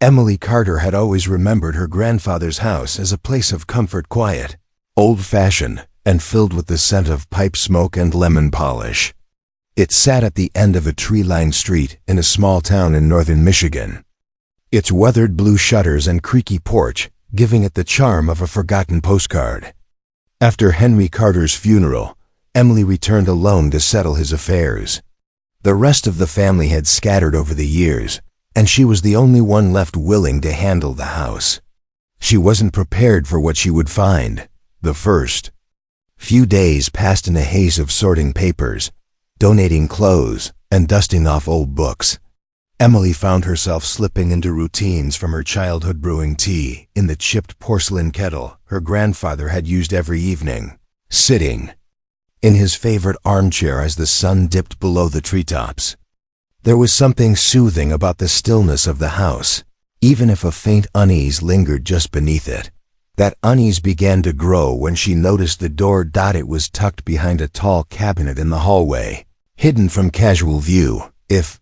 Emily Carter had always remembered her grandfather's house as a place of comfort, quiet, old-fashioned, and filled with the scent of pipe smoke and lemon polish. It sat at the end of a tree-lined street in a small town in northern Michigan. Its weathered blue shutters and creaky porch giving it the charm of a forgotten postcard. After Henry Carter's funeral, Emily returned alone to settle his affairs. The rest of the family had scattered over the years, and she was the only one left willing to handle the house. She wasn't prepared for what she would find. The first few days passed in a haze of sorting papers, donating clothes, and dusting off old books. Emily found herself slipping into routines from her childhood, brewing tea in the chipped porcelain kettle her grandfather had used every evening, sitting in his favorite armchair as the sun dipped below the treetops. There was something soothing about the stillness of the house, even if a faint unease lingered just beneath it. That unease began to grow when she noticed the door. It was tucked behind a tall cabinet in the hallway, hidden from casual view. If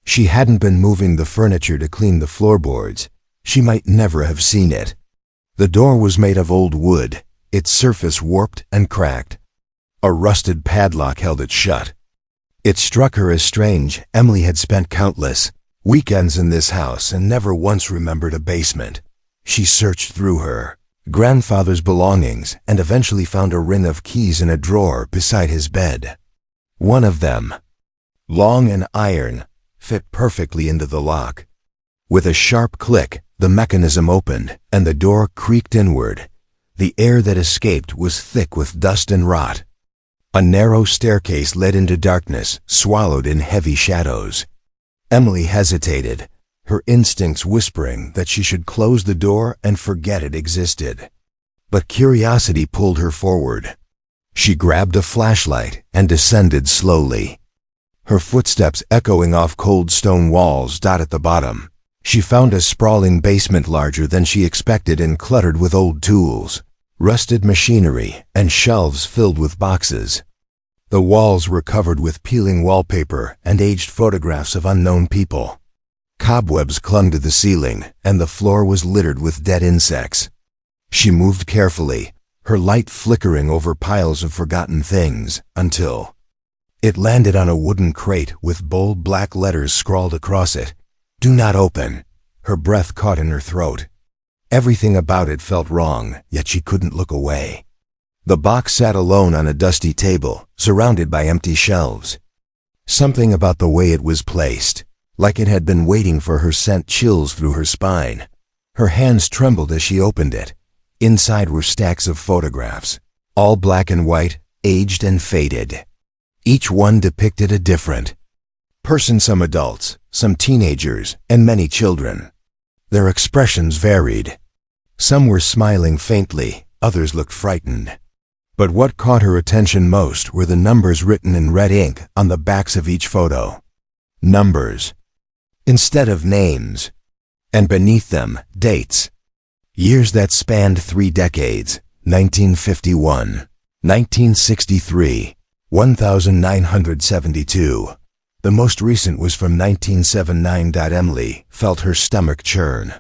she hadn't been moving the furniture to clean the floorboards, she might never have seen it. The door was made of old wood, its surface warped and cracked. A rusted padlock held it shut. It struck her as strange. Emily had spent countless weekends in this house and never once remembered a basement. She searched through her grandfather's belongings and eventually found a ring of keys in a drawer beside his bed. One of them, long and iron, fit perfectly into the lock. With a sharp click, the mechanism opened and the door creaked inward. The air that escaped was thick with dust and rot. A narrow staircase led into darkness, swallowed in heavy shadows. Emily hesitated, her instincts whispering that she should close the door and forget it existed. But curiosity pulled her forward. She grabbed a flashlight and descended slowly, her footsteps echoing off cold stone walls. At the bottom, she found a sprawling basement larger than she expected and cluttered with old tools, rusted machinery, and shelves filled with boxes. The walls were covered with peeling wallpaper and aged photographs of unknown people. Cobwebs clung to the ceiling, and the floor was littered with dead insects. She moved carefully, her light flickering over piles of forgotten things, until it landed on a wooden crate with bold black letters scrawled across it. "Do not open." Her breath caught in her throat. Everything about it felt wrong, yet she couldn't look away. The box sat alone on a dusty table, surrounded by empty shelves. Something about the way it was placed, like it had been waiting for her, sent chills through her spine. Her hands trembled as she opened it. Inside were stacks of photographs, all black and white, aged and faded. Each one depicted a different person, some adults, some teenagers, and many children. Their expressions varied. Some were smiling faintly, others looked frightened. But what caught her attention most were the numbers written in red ink on the backs of each photo. Numbers instead of names. And beneath them, dates. Years that spanned 3 decades: 1951, 1963, 1972. The most recent was from 1979. Emily felt her stomach churn.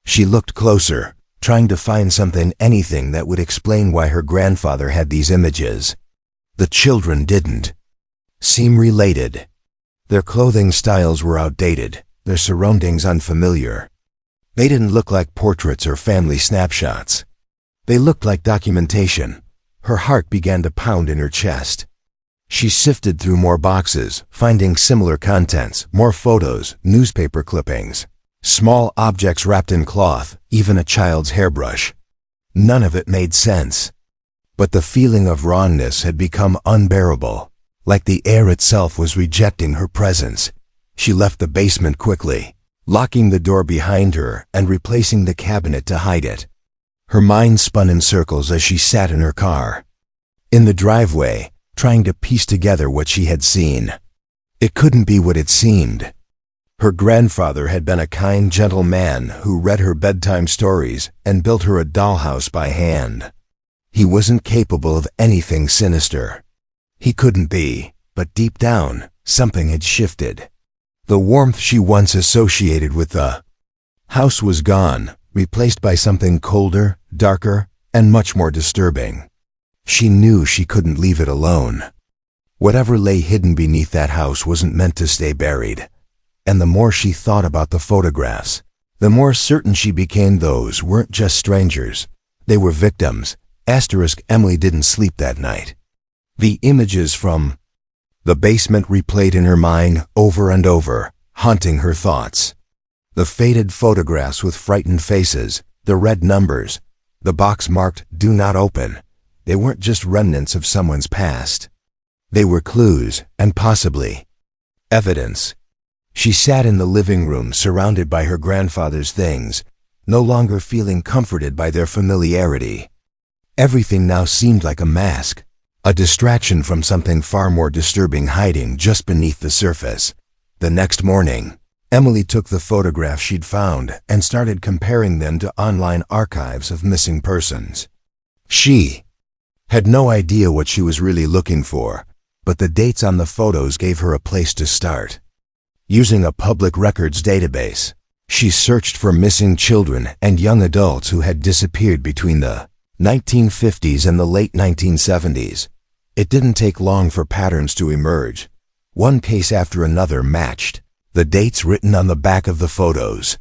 She looked closer, trying to find anything that would explain why her grandfather had these images. The children didn't seem related. Their clothing styles were outdated, their surroundings unfamiliar. They didn't look like portraits or family snapshots. They looked like documentation. Her heart began to pound in her chest. She sifted through more boxes, finding similar contents, more photos, newspaper clippings, small objects wrapped in cloth, even a child's hairbrush. None of it made sense. But the feeling of wrongness had become unbearable, like the air itself was rejecting her presence. She left the basement quickly, locking the door behind her and replacing the cabinet to hide it. Her mind spun in circles as she sat in her car, in the driveway, trying to piece together what she had seen. It couldn't be what it seemed. Her grandfather had been a kind, gentle man who read her bedtime stories and built her a dollhouse by hand. He wasn't capable of anything sinister. He couldn't be, but deep down, something had shifted. The warmth she once associated with the House was gone, replaced by something colder, darker, and much more disturbing. She knew she couldn't leave it alone. Whatever lay hidden beneath that house wasn't meant to stay buried. And the more she thought about the photographs, the more certain she became those weren't just strangers. They were victims. Emily didn't sleep that night. The images from the basement replayed in her mind over and over, haunting her thoughts. The faded photographs with frightened faces, the red numbers, the box marked "Do Not Open." They weren't just remnants of someone's past. They were clues, and possibly evidence. She sat in the living room surrounded by her grandfather's things, no longer feeling comforted by their familiarity. Everything now seemed like a mask, a distraction from something far more disturbing hiding just beneath the surface. The next morning, Emily took the photographs she'd found and started comparing them to online archives of missing persons. She had no idea what she was really looking for, but the dates on the photos gave her a place to start. Using a public records database, she searched for missing children and young adults who had disappeared between the 1950s and the late 1970s. It didn't take long for patterns to emerge. One case after another matched the dates written on the back of the photos.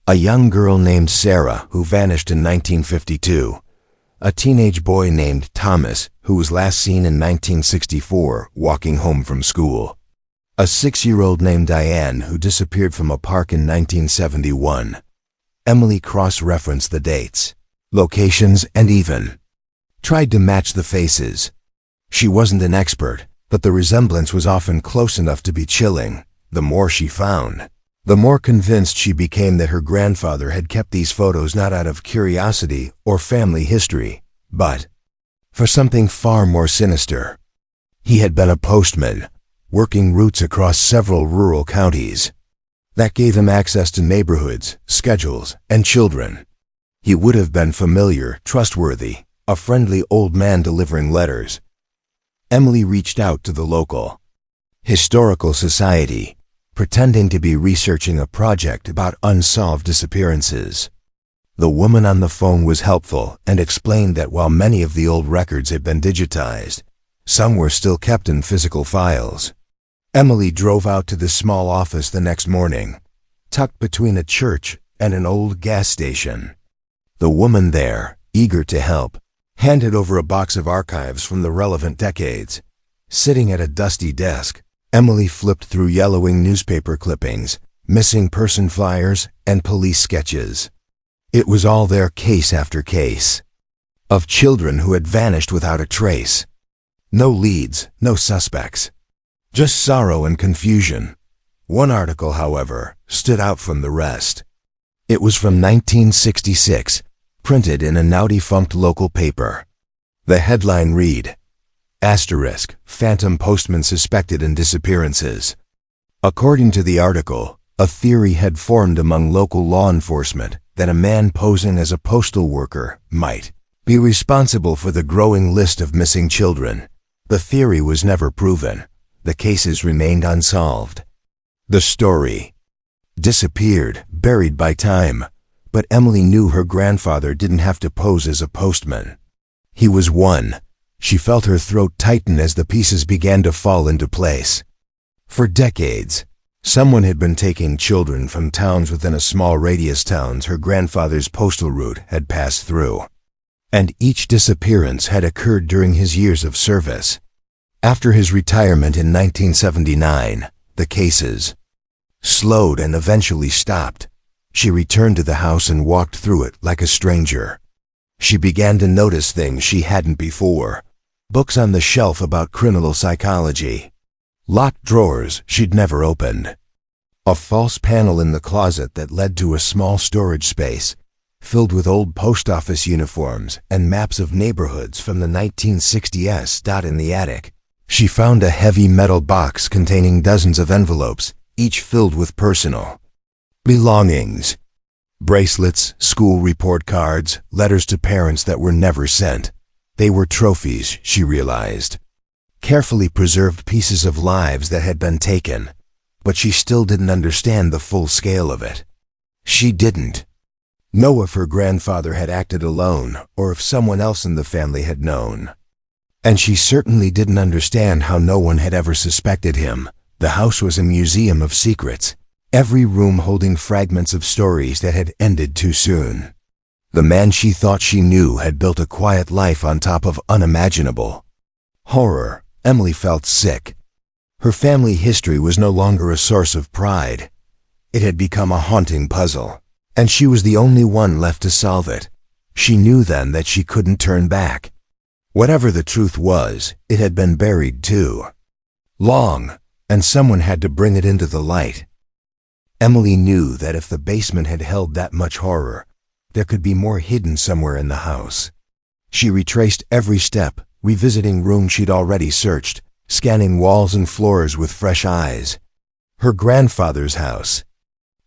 A young girl named Sarah who vanished in 1952. A teenage boy named Thomas who was last seen in 1964 walking home from school. A 6-year-old named Diane who disappeared from a park in 1971. Emily cross-referenced the dates, locations, and even tried to match the faces. She wasn't an expert, but the resemblance was often close enough to be chilling. The more she found, the more convinced she became that her grandfather had kept these photos not out of curiosity or family history, but for something far more sinister. He had been a postman, working routes across several rural counties. That gave him access to neighborhoods, schedules, and children. He would have been familiar, trustworthy, a friendly old man delivering letters. Emily reached out to the local historical society, pretending to be researching a project about unsolved disappearances. The woman on the phone was helpful and explained that while many of the old records had been digitized, some were still kept in physical files. Emily drove out to the small office the next morning, tucked between a church and an old gas station. The woman there, eager to help, handed over a box of archives from the relevant decades. Sitting at a dusty desk, Emily flipped through yellowing newspaper clippings, missing person flyers, and police sketches. It was all there, case after case, of children who had vanished without a trace. No leads, no suspects. Just sorrow and confusion. One article, however, stood out from the rest. It was from 1966, printed in a now-defunct local paper. The headline read, "Phantom postman suspected in disappearances." According to the article, a theory had formed among local law enforcement that a man posing as a postal worker might be responsible for the growing list of missing children. The theory was never proven. The cases remained unsolved. The story disappeared, buried by time, but Emily knew her grandfather didn't have to pose as a postman. He was one. She felt her throat tighten as the pieces began to fall into place. For decades, someone had been taking children from towns within a small radius towns her grandfather's postal route had passed through. And each disappearance had occurred during his years of service. After his retirement in 1979, the cases slowed and eventually stopped. She returned to the house and walked through it like a stranger. She began to notice things she hadn't before. Books on the shelf about criminal psychology. Locked drawers she'd never opened. A false panel in the closet that led to a small storage space, filled with old post office uniforms and maps of neighborhoods from the 1960s. In the attic, she found a heavy metal box containing dozens of envelopes, each filled with personal belongings. Bracelets, school report cards, letters to parents that were never sent. They were trophies, she realized. Carefully preserved pieces of lives that had been taken. But she still didn't understand the full scale of it. She didn't know if her grandfather had acted alone or if someone else in the family had known. And she certainly didn't understand how no one had ever suspected him. The house was a museum of secrets, every room holding fragments of stories that had ended too soon. The man she thought she knew had built a quiet life on top of unimaginable horror. Emily felt sick. Her family history was no longer a source of pride. It had become a haunting puzzle, and she was the only one left to solve it. She knew then that she couldn't turn back. Whatever the truth was, it had been buried too long, and someone had to bring it into the light. Emily knew that if the basement had held that much horror, there could be more hidden somewhere in the house. She retraced every step, revisiting rooms she'd already searched, scanning walls and floors with fresh eyes. Her grandfather's house,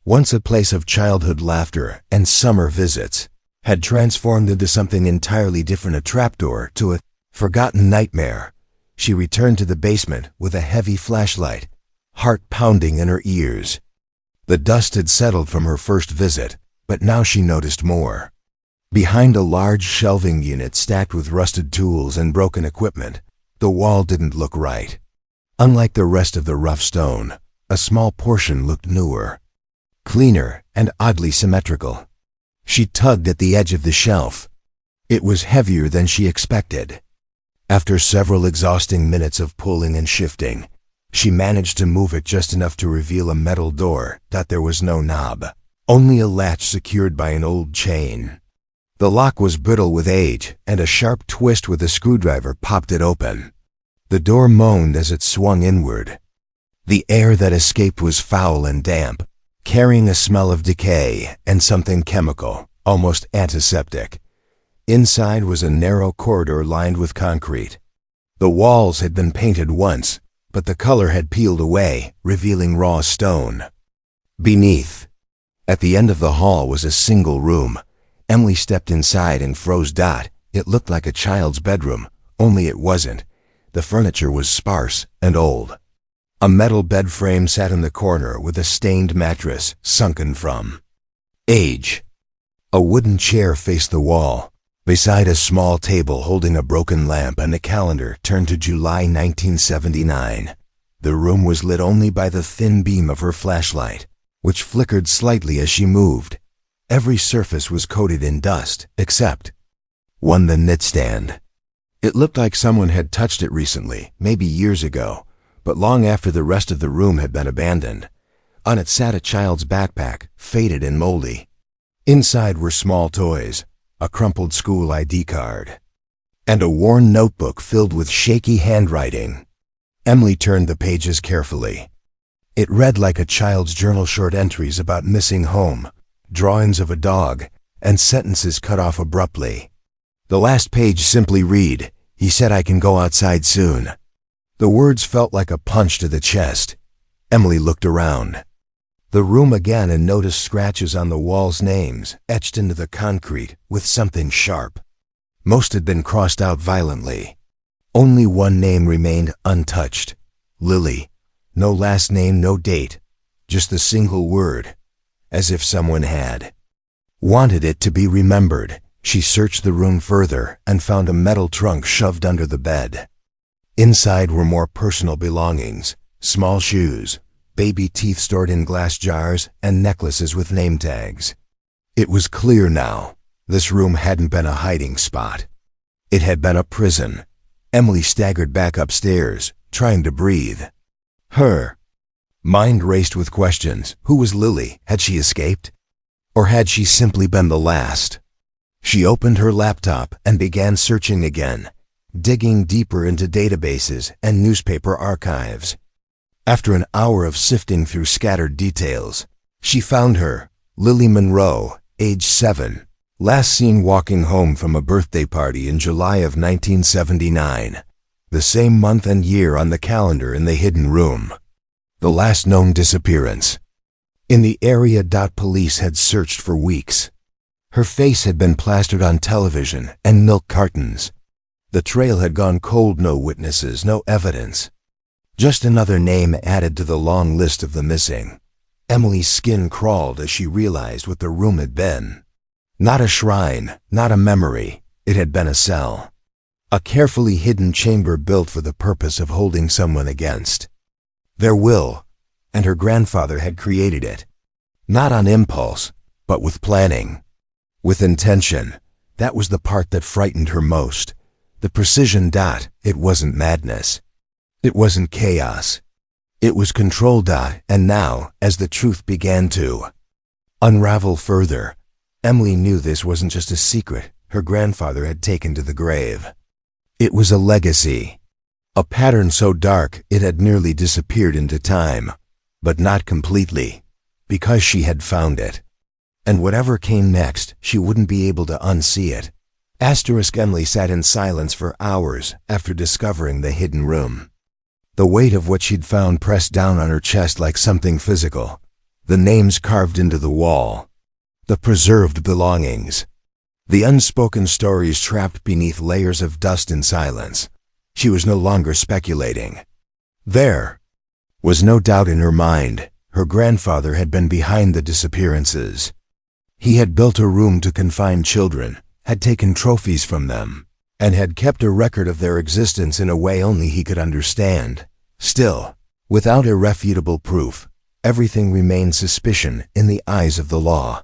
once a place of childhood laughter and summer visits, had transformed into something entirely different, a trapdoor to a forgotten nightmare. She returned to the basement with a heavy flashlight, heart pounding in her ears. The dust had settled from her first visit, but now she noticed more. Behind a large shelving unit stacked with rusted tools and broken equipment, the wall didn't look right. Unlike the rest of the rough stone, a small portion looked newer, cleaner, and oddly symmetrical. She tugged at the edge of the shelf. It was heavier than she expected. After several exhausting minutes of pulling and shifting, she managed to move it just enough to reveal a metal door that there was no knob, only a latch secured by an old chain. The lock was brittle with age, and a sharp twist with a screwdriver popped it open. The door moaned as it swung inward. The air that escaped was foul and damp, carrying a smell of decay and something chemical, almost antiseptic. Inside was a narrow corridor lined with concrete. The walls had been painted once, but the color had peeled away, revealing raw stone. Beneath, at the end of the hall, was a single room. Emily stepped inside and froze. It looked like a child's bedroom, only it wasn't. The furniture was sparse and old. A metal bed frame sat in the corner with a stained mattress sunken from age. A wooden chair faced the wall, beside a small table holding a broken lamp and a calendar turned to July 1979. The room was lit only by the thin beam of her flashlight, which flickered slightly as she moved. Every surface was coated in dust, except one, the nightstand. It looked like someone had touched it recently, maybe years ago, but long after the rest of the room had been abandoned. On it sat a child's backpack, faded and moldy. Inside were small toys, a crumpled school ID card, and a worn notebook filled with shaky handwriting. Emily turned the pages carefully. It read like a child's journal, short entries about missing home, drawings of a dog, and sentences cut off abruptly. The last page simply read, "He said I can go outside soon." The words felt like a punch to the chest. Emily looked around the room again and noticed scratches on the walls, names etched into the concrete with something sharp. Most had been crossed out violently. Only one name remained untouched: Lily. No last name, no date, just the single word, as if someone had wanted it to be remembered. She searched the room further and found a metal trunk shoved under the bed. Inside were more personal belongings: small shoes, baby teeth stored in glass jars, and necklaces with name tags. It was clear now. This room hadn't been a hiding spot. It had been a prison. Emily staggered back upstairs, trying to breathe. Her mind raced with questions. Who was Lily? Had she escaped? Or had she simply been the last? She opened her laptop and began searching again, digging deeper into databases and newspaper archives. After an hour of sifting through scattered details, she found her: Lily Monroe, age 7, last seen walking home from a birthday party in July of 1979, the same month and year on the calendar in the hidden room. The last known disappearance in the area. Police had searched for weeks. Her face had been plastered on television and milk cartons. The trail had gone cold. No witnesses, no evidence. Just another name added to the long list of the missing. Emily's skin crawled as she realized what the room had been. Not a shrine, not a memory, it had been a cell. A carefully hidden chamber built for the purpose of holding someone against their will, and her grandfather had created it. Not on impulse, but with planning. With intention. That was the part that frightened her most. The precision. It wasn't madness. It wasn't chaos. It was control. And now, as the truth began to unravel further, Emily knew this wasn't just a secret her grandfather had taken to the grave. It was a legacy. A pattern so dark it had nearly disappeared into time. But not completely. Because she had found it. And whatever came next, she wouldn't be able to unsee it. Emily sat in silence for hours after discovering the hidden room. The weight of what she'd found pressed down on her chest like something physical. The names carved into the wall. The preserved belongings. The unspoken stories trapped beneath layers of dust and silence. She was no longer speculating. There was no doubt in her mind. Her grandfather had been behind the disappearances. He had built a room to confine children, had taken trophies from them, and had kept a record of their existence in a way only he could understand. Still, without irrefutable proof, everything remained suspicion in the eyes of the law.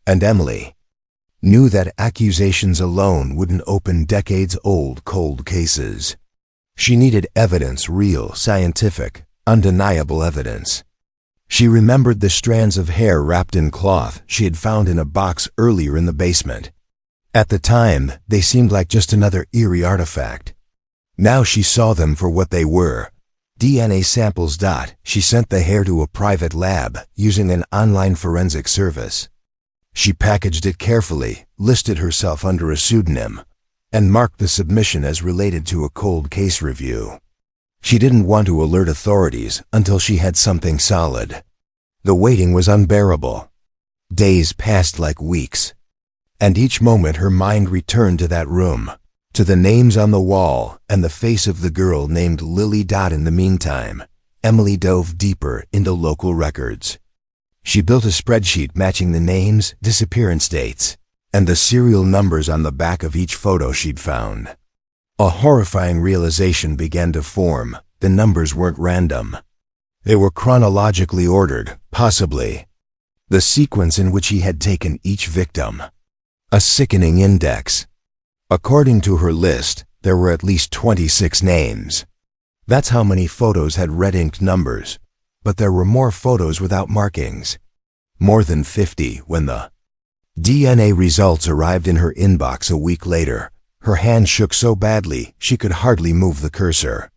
And Emily knew that accusations alone wouldn't open decades-old cold cases. She needed evidence, real, scientific, undeniable evidence. She remembered the strands of hair wrapped in cloth she had found in a box earlier in the basement. At the time, they seemed like just another eerie artifact. Now she saw them for what they were. DNA samples. She sent the hair to a private lab using an online forensic service. She packaged it carefully, listed herself under a pseudonym, and marked the submission as related to a cold case review. She didn't want to alert authorities until she had something solid. The waiting was unbearable. Days passed like weeks. And each moment her mind returned to that room, to the names on the wall and the face of the girl named Lily. In the meantime, Emily dove deeper into local records. She built a spreadsheet matching the names, disappearance dates, and the serial numbers on the back of each photo she'd found. A horrifying realization began to form. The numbers weren't random. They were chronologically ordered, possibly the sequence in which he had taken each victim. A sickening index. According to her list, there were at least 26 names. That's how many photos had red-inked numbers. But there were more photos without markings. More than 50 when the DNA results arrived in her inbox a week later. Her hand shook so badly she could hardly move the cursor.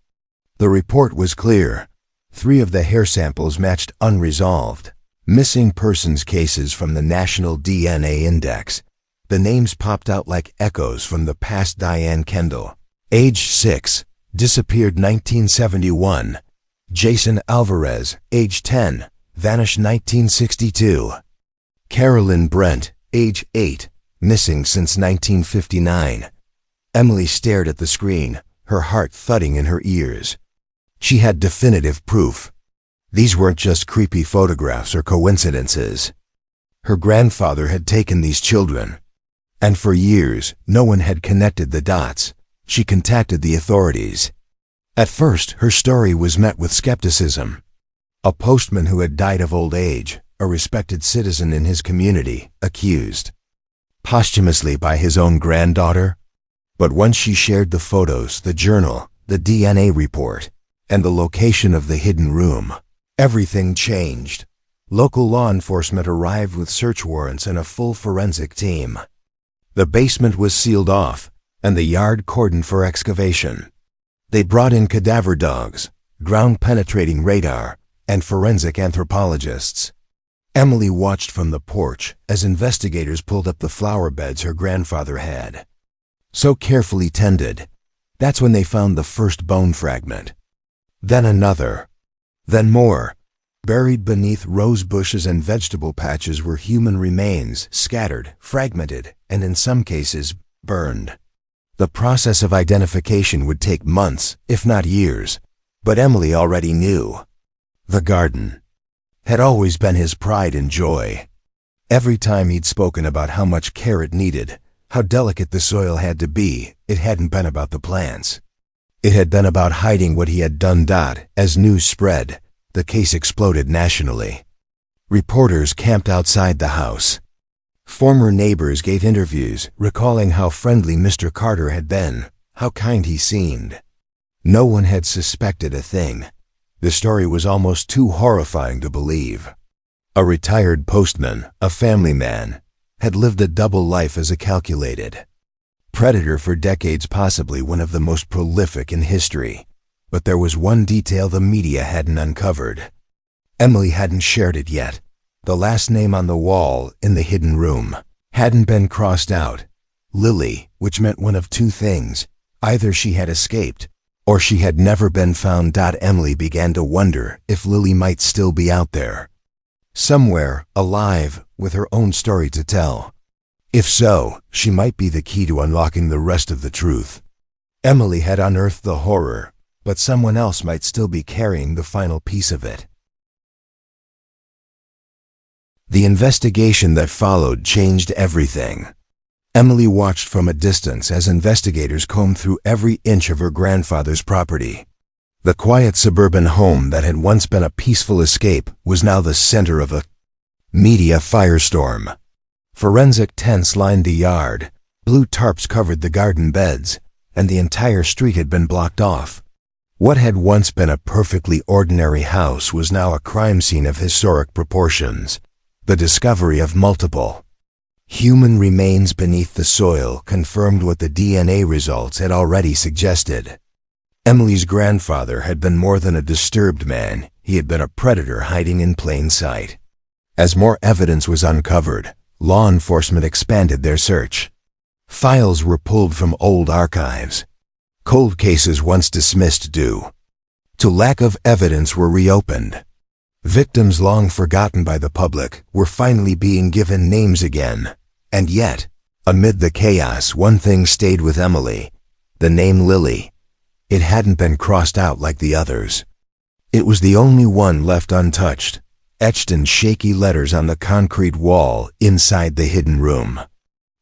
The report was clear. 3 of the hair samples matched unresolved missing persons cases from the National DNA Index. The names popped out like echoes from the past. Diane Kendall, age 6, disappeared 1971. Jason Alvarez, age 10, vanished 1962. Carolyn Brent, age 8, missing since 1959. Emily stared at the screen, her heart thudding in her ears. She had definitive proof. These weren't just creepy photographs or coincidences. Her grandfather had taken these children. And for years, no one had connected the dots. She contacted the authorities. At first, her story was met with skepticism. A postman who had died of old age, a respected citizen in his community, accused posthumously by his own granddaughter. But once she shared the photos, the journal, the DNA report, and the location of the hidden room, everything changed. Local law enforcement arrived with search warrants and a full forensic team. The basement was sealed off, and the yard cordoned for excavation. They brought in cadaver dogs, ground-penetrating radar, and forensic anthropologists. Emily watched from the porch as investigators pulled up the flower beds her grandfather had so carefully tended. That's when they found the first bone fragment. Then another. Then more. Buried beneath rose bushes and vegetable patches were human remains, scattered, fragmented, and in some cases, burned. The process of identification would take months, if not years. But Emily already knew. The garden. had always been his pride and joy. Every time he'd spoken about how much care it needed, how delicate the soil had to be, it hadn't been about the plants. It had been about hiding what he had done. As news spread, the case exploded nationally. Reporters camped outside the house. Former neighbors gave interviews, recalling how friendly Mr. Carter had been, how kind he seemed. No one had suspected a thing. The story was almost too horrifying to believe. A retired postman, a family man, had lived a double life as a calculated predator for decades, possibly one of the most prolific in history. But there was one detail the media hadn't uncovered. Emily hadn't shared it yet. The last name on the wall in the hidden room hadn't been crossed out. Lily, which meant one of two things. Either she had escaped, or she had never been found. Emily began to wonder if Lily might still be out there, somewhere, alive, with her own story to tell. If so, she might be the key to unlocking the rest of the truth. Emily had unearthed the horror, but someone else might still be carrying the final piece of it. The investigation that followed changed everything. Emily watched from a distance as investigators combed through every inch of her grandfather's property. The quiet suburban home that had once been a peaceful escape was now the center of a media firestorm. Forensic tents lined the yard, blue tarps covered the garden beds, and the entire street had been blocked off. What had once been a perfectly ordinary house was now a crime scene of historic proportions. The discovery of multiple human remains beneath the soil confirmed what the DNA results had already suggested. Emily's grandfather had been more than a disturbed man. He had been a predator hiding in plain sight. As more evidence was uncovered, law enforcement expanded their search. Files were pulled from old archives. Cold cases once dismissed due to lack of evidence were reopened. Victims long forgotten by the public were finally being given names again. And yet, amid the chaos, one thing stayed with Emily: the name Lily. It hadn't been crossed out like the others. It was the only one left untouched, etched in shaky letters on the concrete wall inside the hidden room.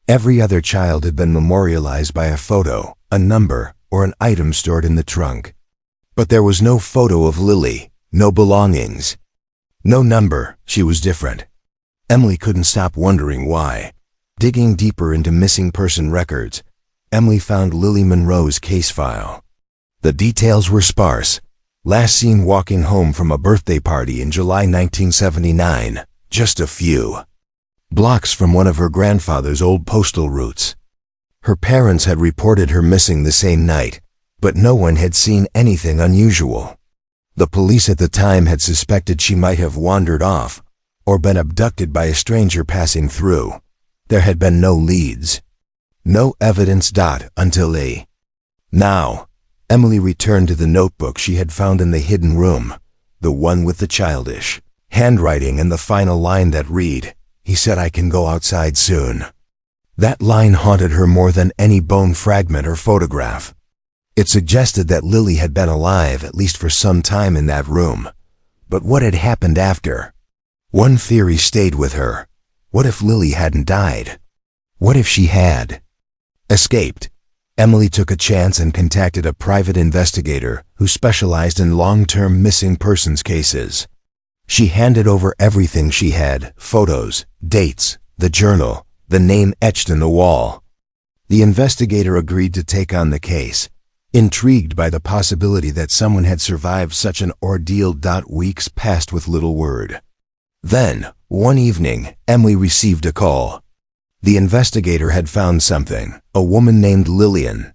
Every other child had been memorialized by a photo, a number, or an item stored in the trunk. But there was no photo of Lily, no belongings, no number. She was different. Emily couldn't stop wondering why. Digging deeper into missing person records, Emily found Lily Monroe's case file. The details were sparse. Last seen walking home from a birthday party in July 1979, just a few blocks from one of her grandfather's old postal routes. Her parents had reported her missing the same night, but no one had seen anything unusual. The police at the time had suspected she might have wandered off or been abducted by a stranger passing through. There had been no leads, no evidence. Until now, Emily returned to the notebook she had found in the hidden room, the one with the childish handwriting and the final line that read, "He said I can go outside soon." That line haunted her more than any bone fragment or photograph. It suggested that Lily had been alive at least for some time in that room. But what had happened after? One theory stayed with her. What if Lily hadn't died? What if she had escaped? Emily took a chance and contacted a private investigator who specialized in long-term missing persons cases. She handed over everything she had: photos, dates, the journal, the name etched in the wall. The investigator agreed to take on the case, intrigued by the possibility that someone had survived such an ordeal. Weeks passed with little word. Then, one evening, Emily received a call. The investigator had found something. A woman named Lillian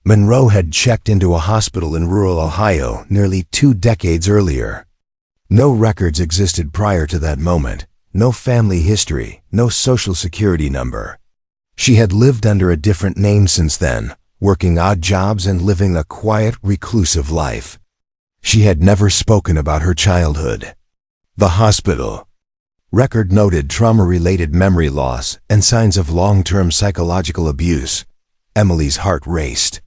Monroe had checked into a hospital in rural Ohio nearly 2 decades earlier. No records existed prior to that moment, no family history, no social security number. She had lived under a different name since then, working odd jobs and living a quiet, reclusive life. She had never spoken about her childhood. The hospital record noted trauma-related memory loss and signs of long-term psychological abuse. Emily's heart raced.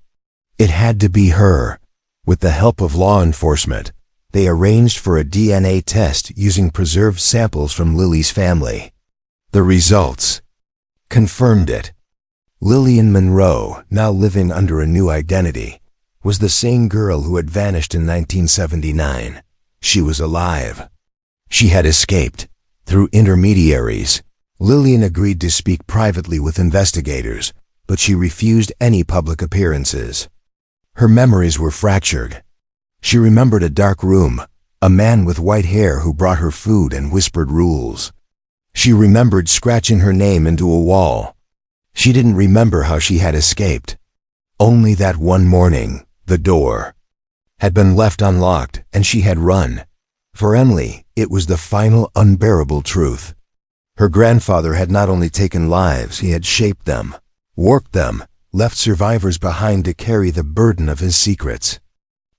It had to be her. With the help of law enforcement, They arranged for a DNA test using preserved samples from Lily's family. The results confirmed it. Lillian Monroe, now living under a new identity, was the same girl who had vanished in 1979. She was alive. She had escaped. Through intermediaries, Lillian agreed to speak privately with investigators, but she refused any public appearances. Her memories were fractured. She remembered a dark room, a man with white hair who brought her food and whispered rules. She remembered scratching her name into a wall. She didn't remember how she had escaped. Only that one morning, the door had been left unlocked and she had run. For Emily, it was the final unbearable truth. Her grandfather had not only taken lives, he had shaped them, warped them, left survivors behind to carry the burden of his secrets.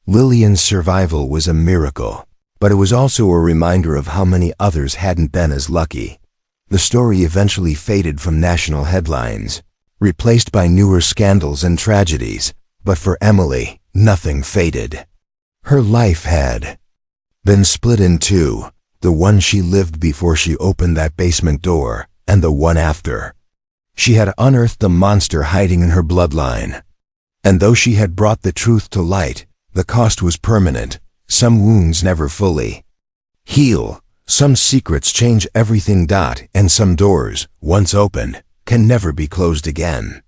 Lillian's survival was a miracle, but it was also a reminder of how many others hadn't been as lucky. The story eventually faded from national headlines, replaced by newer scandals and tragedies, but for Emily, nothing faded. Her life had been split in two, the one she lived before she opened that basement door, and the one after. She had unearthed the monster hiding in her bloodline. And though she had brought the truth to light, the cost was permanent. Some wounds never fully heal. Some secrets change everything. And some doors, once opened, can never be closed again.